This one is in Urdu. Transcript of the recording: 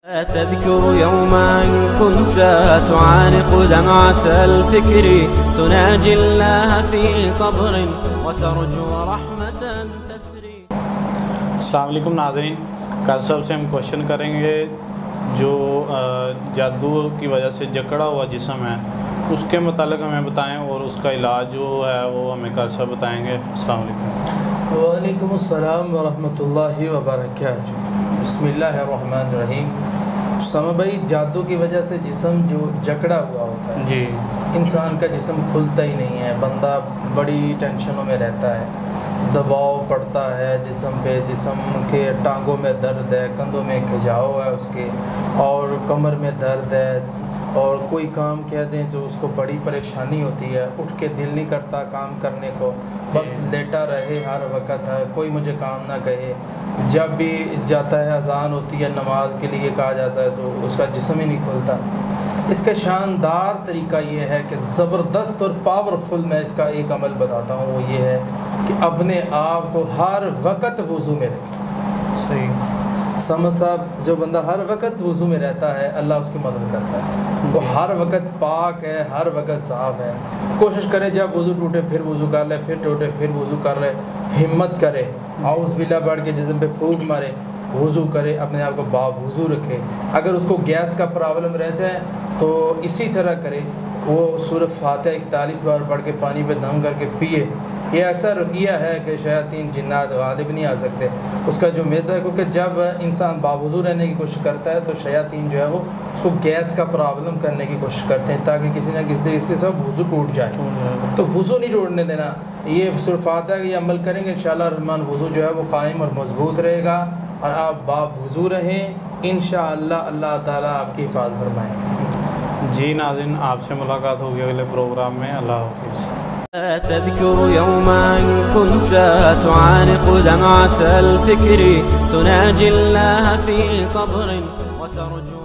تذكر يوما كنت تعانق دمعة الفكر تناجي الله في صبر وترجو رحمة تسري. السلام علیکم ناظرین، قاری صاحب سے ہم کوشچن کریں گے جو جادو کی وجہ سے جکڑا ہوا جسم ہے اس کے متعلق ہمیں بتائیں اور اس کا علاج جو ہے وہ ہمیں قاری صاحب بتائیں گے. السلام علیکم. وعلیکم السلام ورحمۃ اللہ وبرکاتہ. بسم اللہ الرحمن الرحیم. سما بھائی، جادو کی وجہ سے جسم جو جکڑا ہوا ہوتا ہے جی، انسان کا جسم کھلتا ہی نہیں ہے، بندہ بڑی ٹینشنوں میں رہتا ہے، دباؤ پڑتا ہے جسم پہ، جسم کے ٹانگوں میں درد ہے، کندھوں میں کھجاؤ ہے اس کے، اور کمر میں درد ہے، اور کوئی کام کہہ دیں تو اس کو بڑی پریشانی ہوتی ہے، اٹھ کے دل نہیں کرتا کام کرنے کو، بس لیٹا رہے ہر وقت ہے، کوئی مجھے کام نہ کہے. جب بھی جاتا ہے اذان ہوتی ہے نماز کے لیے کہا جاتا ہے تو اس کا جسم ہی نہیں کھلتا. اس کا شاندار طریقہ یہ ہے کہ زبردست اور پاورفل میں اس کا ایک عمل بتاتا ہوں، وہ یہ ہے کہ اپنے آپ کو ہر وقت وضو میں رکھیں. صحیح. سما صاحب، جو بندہ ہر وقت وضو میں رہتا ہے اللہ اس کی مدد کرتا ہے. وہ ہر وقت پاک ہے، ہر وقت صاف ہے. کوشش کرے جب وضو ٹوٹے پھر وضو کر لے، پھر ٹوٹے پھر وضو کر لے. ہمت کرے، اعوذ باللہ پڑھ کے جسم پہ پھونک مارے، وضو کرے، اپنے آپ کو باوضو رکھے. اگر اس کو گیس کا پرابلم رہ جائے تو اسی طرح کرے، وہ سورہ فاتحہ 41 بار پڑھ کے پانی پہ دم کر کے پیے. یہ ایسا رقیہ ہے کہ شیاطین جنات غالب نہیں آ سکتے. اس کا جو معدہ ہے، کیونکہ جب انسان باوضو رہنے کی کوشش کرتا ہے تو شیاطین جو ہے وہ اس کو گیس کا پرابلم کرنے کی کوشش کرتے ہیں تاکہ کسی نہ کسی طریقے سے سب وضو ٹوٹ جائے. تو وضو نہیں ٹوٹنے دینا. یہ سورہ فاتحہ کا یہ عمل کریں گے انشاءاللہ الرحمن، وضو جو ہے وہ قائم اور مضبوط رہے گا اور آپ باوضو رہیں. انشاءاللہ اللہ تعالیٰ آپ کی حفاظت فرمائیں گے. جی ناظرین، آپ سے ملاقات ہوگی اگلے پروگرام میں. اللہ حافظ. تذكر يوما كنت تعانق دمعة الفكر تناجي الله في صبر وترجو